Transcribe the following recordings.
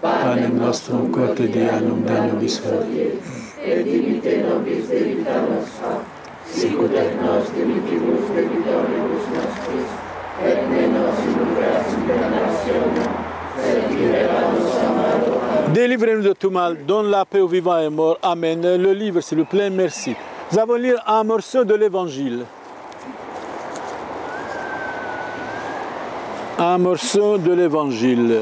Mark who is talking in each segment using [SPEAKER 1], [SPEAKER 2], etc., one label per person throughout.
[SPEAKER 1] panem nostrum quotidianum da nobis hodie, et dimitte nobis debita nostra, sicut et nos dimittimus debitoribus nostris, et ne nos inducas in tentationem, sed libera-nos a malo. Délivrez-nous de tout mal, donne la paix aux vivants et morts. Amen. Le livre, s'il vous plaît, merci. Nous allons lire un morceau de l'Évangile. Un morceau de l'Évangile.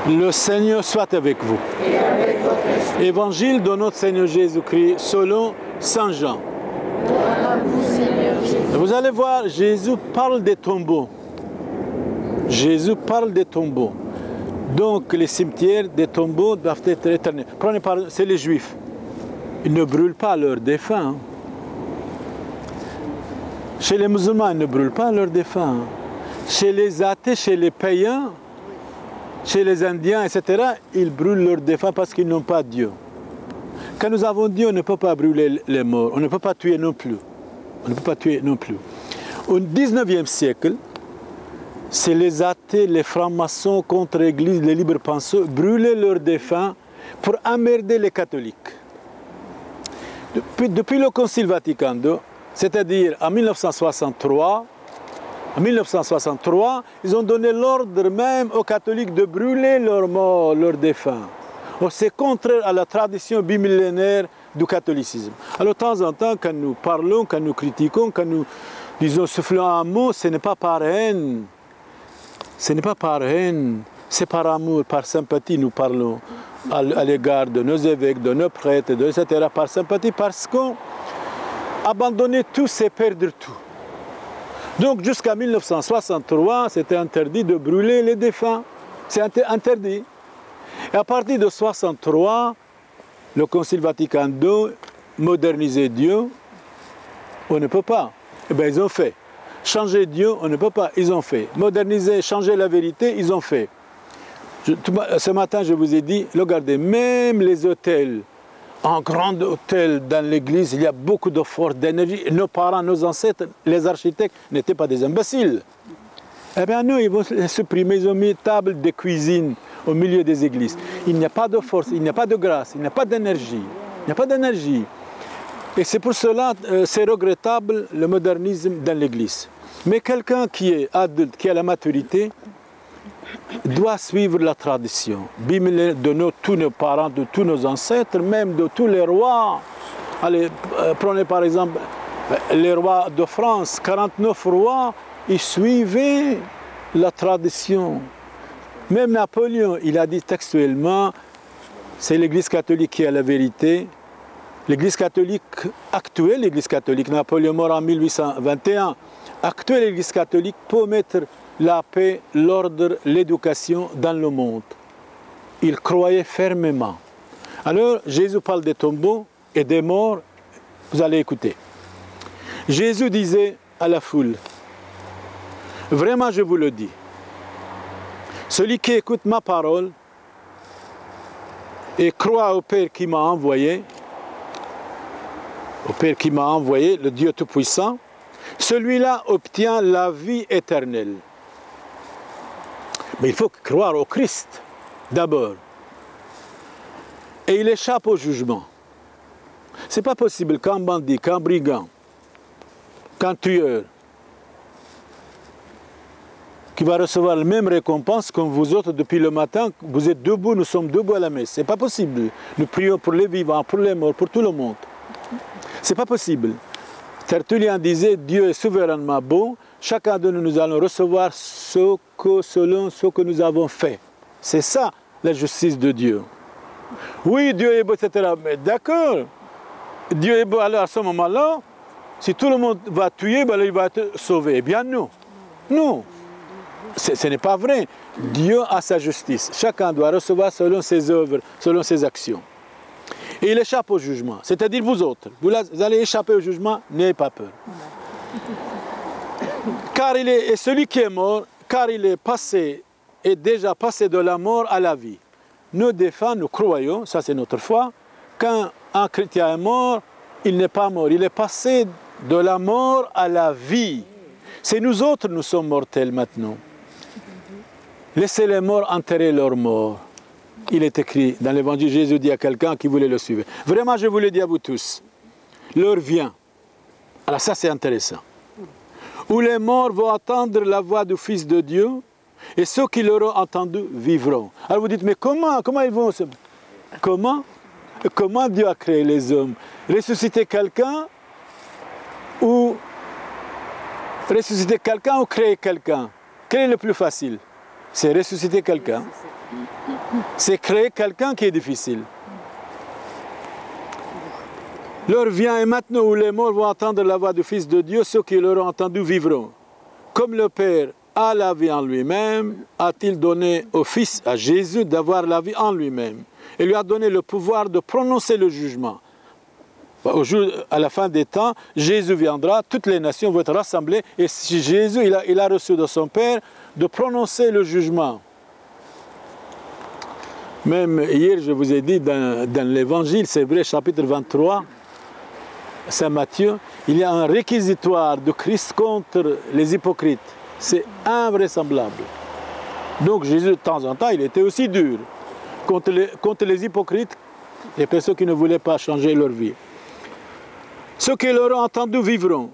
[SPEAKER 1] Le Seigneur soit avec vous. Et avec votre esprit. Évangile de notre Seigneur Jésus-Christ selon Saint Jean. Gloire à vous, Seigneur Jésus. Vous allez voir, Jésus parle des tombeaux. Jésus parle des tombeaux. Donc les cimetières des tombeaux doivent être éternels. Prenez par exemple, c'est les Juifs. Ils ne brûlent pas leurs défunts. Chez les musulmans, ils ne brûlent pas leurs défunts. Chez les athées, chez les païens, chez les Indiens, etc., ils brûlent leurs défunts parce qu'ils n'ont pas Dieu. Quand nous avons Dieu, on ne peut pas brûler les morts, on ne peut pas tuer non plus. On ne peut pas tuer non plus. Au 19e siècle, c'est les athées, les francs-maçons contre l'Église, les libres penseurs, brûlaient leurs défunts pour emmerder les catholiques. Depuis le Concile Vatican II, c'est-à-dire en 1963, ils ont donné l'ordre même aux catholiques de brûler leurs morts, leurs défunts. C'est contraire à la tradition bimillénaire du catholicisme. Alors de temps en temps, quand nous parlons, quand nous critiquons, quand nous disons soufflons un mot, ce n'est pas par haine. Ce n'est pas par haine, c'est par amour, par sympathie nous parlons à l'égard de nos évêques, de nos prêtres, etc. Par sympathie, parce qu'abandonner tout, c'est perdre tout. Donc jusqu'à 1963, c'était interdit de brûler les défunts. C'est interdit. Et à partir de 1963, le Concile Vatican II modernisait Dieu. On ne peut pas. Eh bien, ils ont fait. Changer Dieu, on ne peut pas. Ils ont fait. Moderniser, changer la vérité, ils ont fait. Ce matin, je vous ai dit, regardez, même les hôtels, en grand hôtel dans l'église, il y a beaucoup de force, d'énergie. Nos parents, nos ancêtres, les architectes n'étaient pas des imbéciles. Eh bien, nous, ils vont supprimer, ils ont mis table de cuisine au milieu des églises. Il n'y a pas de force, il n'y a pas de grâce, il n'y a pas d'énergie. Il n'y a pas d'énergie. Et c'est pour cela, c'est regrettable le modernisme dans l'église. Mais quelqu'un qui est adulte, qui a la maturité, doit suivre la tradition de tous nos parents, de tous nos ancêtres, même de tous les rois. Allez, prenez par exemple les rois de France, 49 rois, ils suivaient la tradition. Même Napoléon, il a dit textuellement, c'est l'Église catholique qui a la vérité. L'Église catholique actuelle, l'Église catholique, Napoléon mort en 1821, actuelle l'Église catholique peut mettre la paix, l'ordre, l'éducation dans le monde. Il croyait fermement. Alors, Jésus parle des tombeaux et des morts. Vous allez écouter. Jésus disait à la foule, vraiment je vous le dis, celui qui écoute ma parole et croit au Père qui m'a envoyé, le Dieu Tout-Puissant, celui-là obtient la vie éternelle. Mais il faut croire au Christ d'abord. Et il échappe au jugement. Ce n'est pas possible qu'un bandit, qu'un brigand, qu'un tueur, qui va recevoir la même récompense comme vous autres depuis le matin, vous êtes debout, nous sommes debout à la messe. Ce n'est pas possible. Nous prions pour les vivants, pour les morts, pour tout le monde. Ce n'est pas possible. Tertullien disait, Dieu est souverainement bon, chacun de nous, nous allons recevoir selon ce que nous avons fait. C'est ça la justice de Dieu. Oui, Dieu est beau, etc. Mais d'accord, Dieu est beau, alors à ce moment-là, si tout le monde va tuer, ben, il va être sauvé. Eh bien non, non, ce n'est pas vrai. Dieu a sa justice. Chacun doit recevoir selon ses œuvres, selon ses actions. Et il échappe au jugement. C'est-à-dire vous autres, vous allez échapper au jugement, n'ayez pas peur. Car il est celui qui est mort, car il est passé est déjà passé de la mort à la vie. Nos défunts, nous croyons, ça c'est notre foi, quand un chrétien est mort, il n'est pas mort, il est passé de la mort à la vie. C'est nous autres, nous sommes mortels maintenant. Laissez les morts enterrer leurs morts. Il est écrit dans l'évangile, Jésus dit à quelqu'un qui voulait le suivre. Vraiment, je vous le dis à vous tous, l'heure vient. Alors ça c'est intéressant. Où les morts vont attendre la voix du Fils de Dieu, et ceux qui l'auront entendu vivront. Alors vous dites, mais comment ils vont se... Comment Dieu a créé les hommes? Ressusciter quelqu'un ou créer quelqu'un? Quel est le plus facile? C'est ressusciter quelqu'un. C'est créer quelqu'un qui est difficile. L'heure vient et maintenant où les morts vont entendre la voix du Fils de Dieu, ceux qui l'auront entendu vivront. Comme le Père a la vie en lui-même, a-t-il donné au Fils, à Jésus, d'avoir la vie en lui-même. Et lui a donné le pouvoir de prononcer le jugement. À la fin des temps, Jésus viendra, toutes les nations vont être rassemblées, et Jésus, il a reçu de son Père de prononcer le jugement. Même hier, je vous ai dit dans l'Évangile, c'est vrai, chapitre 23, Saint Matthieu, il y a un réquisitoire de Christ contre les hypocrites. C'est invraisemblable. Donc Jésus, de temps en temps, il était aussi dur contre les hypocrites, les personnes qui ne voulaient pas changer leur vie. Ceux qui l'auront entendu vivront.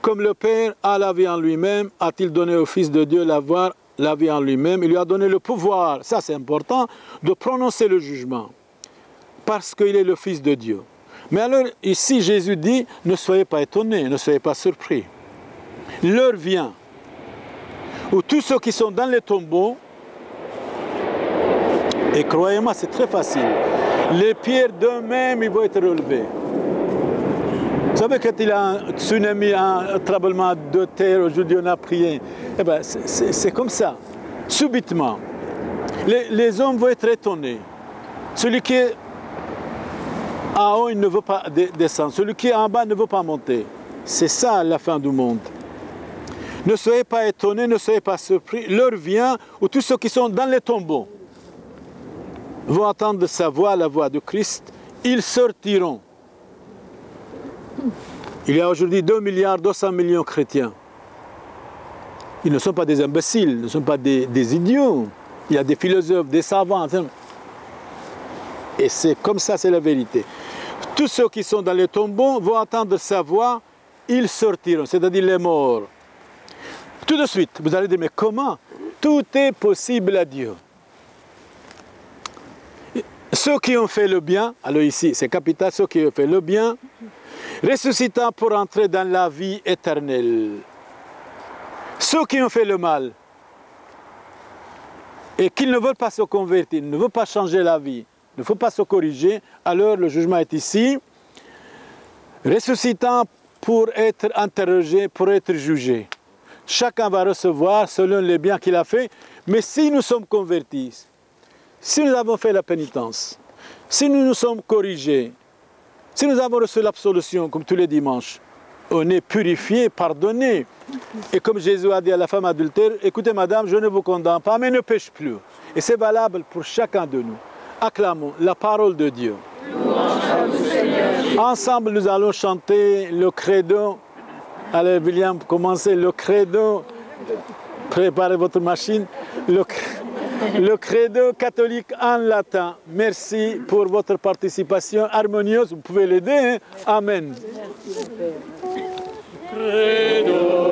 [SPEAKER 1] Comme le Père a la vie en lui-même, a-t-il donné au Fils de Dieu l'avoir la vie en lui-même. Il lui a donné le pouvoir, ça c'est important, de prononcer le jugement. Parce qu'il est le Fils de Dieu. Mais alors, ici, Jésus dit, ne soyez pas étonnés, ne soyez pas surpris. L'heure vient où tous ceux qui sont dans les tombeaux, et croyez-moi, c'est très facile, les pierres d'eux-mêmes, ils vont être relevées. Vous savez, quand il y a un tsunami, un tremblement de terre, aujourd'hui on a prié, eh ben, c'est comme ça, subitement. Les hommes vont être étonnés. Celui qui est en haut, il ne veut pas descendre. Celui qui est en bas ne veut pas monter. C'est ça la fin du monde. Ne soyez pas étonnés, ne soyez pas surpris. L'heure vient où tous ceux qui sont dans les tombeaux vont entendre sa voix, la voix de Christ. Ils sortiront. Il y a aujourd'hui 2,2 milliards de chrétiens. Ils ne sont pas des imbéciles, ils ne sont pas des idiots. Il y a des philosophes, des savants. Et c'est comme ça, c'est la vérité. Tous ceux qui sont dans les tombeaux vont entendre sa voix, ils sortiront, c'est-à-dire les morts. Tout de suite, vous allez dire, mais comment? Tout est possible à Dieu. Ceux qui ont fait le bien, alors ici c'est capital, ceux qui ont fait le bien, ressuscitant pour entrer dans la vie éternelle. Ceux qui ont fait le mal et qui ne veulent pas se convertir, ne veulent pas changer la vie, ne veulent pas se corriger, alors le jugement est ici. Ressuscitant pour être interrogé, pour être jugé. Chacun va recevoir selon les biens qu'il a fait, mais si nous sommes convertis, si nous avons fait la pénitence, si nous nous sommes corrigés, si nous avons reçu l'absolution comme tous les dimanches, on est purifié, pardonné. Et comme Jésus a dit à la femme adultère, écoutez madame, je ne vous condamne pas, mais ne pêche plus. Et c'est valable pour chacun de nous. Acclamons la parole de Dieu. Ensemble, nous allons chanter le credo. Allez, William, commencez le credo. Préparez votre machine. Le credo catholique en latin. Merci pour votre participation harmonieuse. Vous pouvez l'aider. Hein? Amen. Credo.